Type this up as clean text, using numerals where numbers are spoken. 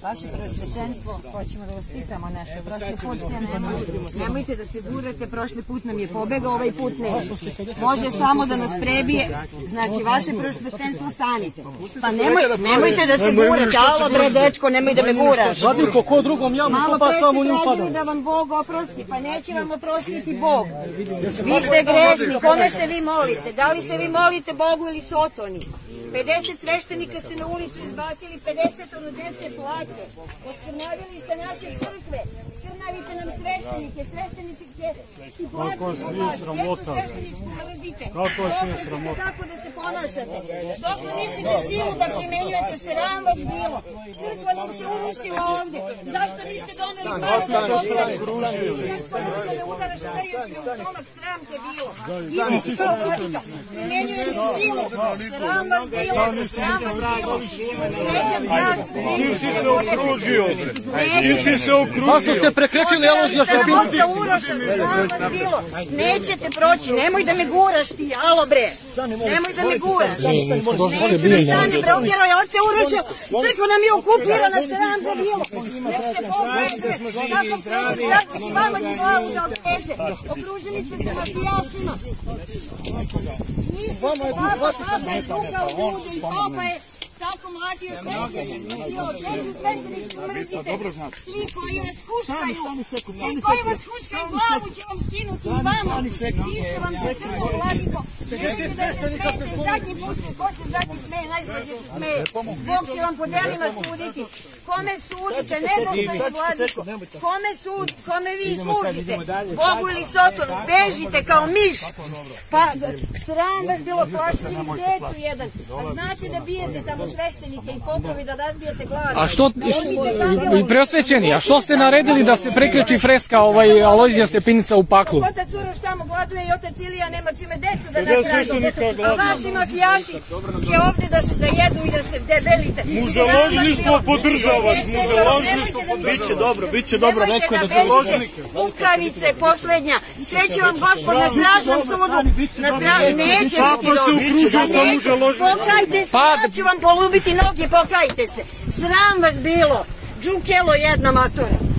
Vaše presveštenstvo, hoćemo da vas pitamo nešto. Prošli put se nemojte da se gurate, prošli put nam je pobegao, ovaj put ne. Može samo da nas prebije, znači vaše presveštenstvo stanite. Pa nemojte da se gurate, alo bre dečko, nemoj da me guraš. Vladiko, ko drugom jamu kupa, samo nju pada. Malo pre ste tražili da vam Bog oprosti, pa neće vam oprostiti Bog. Vi ste grešni, kome se vi molite? Da li se vi molite Bogu ili Sotoni? 50 sveštenika ste na ulicu izbacili, 50 dece plaće. Oskrnavili ste naše crkve, skrnavite nam sveštenike, sveštenici će i plaćati od vas. Djecu svešteničku nalazite. Kako da se ponašate? Dok ne mislite silu da primenjujete, sram vas bilo. Crkva nam se urušila ovde. Zašto niste doneli par za postavljanje? Kako da me udaraš udarioći u stomak, sram te bilo. Izvisi kao vladika. Primenjujete silu, sram vas bilo. Zašto ste prekrećili Alojzija Stepinca? Nećete proći, nemoj da me guraš ti, alo bre. Nemoj da me guraš. Neću da stane bre, objerao je, on se urušio. Crkva nam je okupirana, sram za bilo. Nek se pogledajte, kako prvi tako si vama će glavu da odveze. Okruženi ste se mafijašima. Papa je tukao ljude i papa je tako mlatio sveštenike. Svešteničku mrzite. Svi koji vas huškaju, glavu će vam skinuti i vama. Piše vam se crno, vladiko. Nemojte da se smete, zadnji put ko se zadnji smeje, najzlađe se smeje. Bog će vam po delima suditi. Kome sudite, ne Bog da je vladiko. Kome vi služite? Bogu ili Sotonu, bežite kao miš. Pa sram vas bilo, plašili zecu jedan. A znate da bijete tamo sveštenike i popovi, da razbijete glave. A što, i preosvećeni, a što ste naredili da se prekreći freska Alojzija Stepenica u paklu? Otac Uroš tamo gladuje i otac Ilija nema čime decu da nahrani. A vaši mafijaši će ovde da jedu i da se debelite. Muželožništvo podržavaš, muželožništvo podržavaš. Biće dobro, neko je da bežite. Ukavice, poslednja. Sve će vam gospod na stražnom sudu. Neće biti dobro. Pokajte se, ja ću vam polubiti noge, pokajte se. Sram vas bilo. Džukelo jedna matora.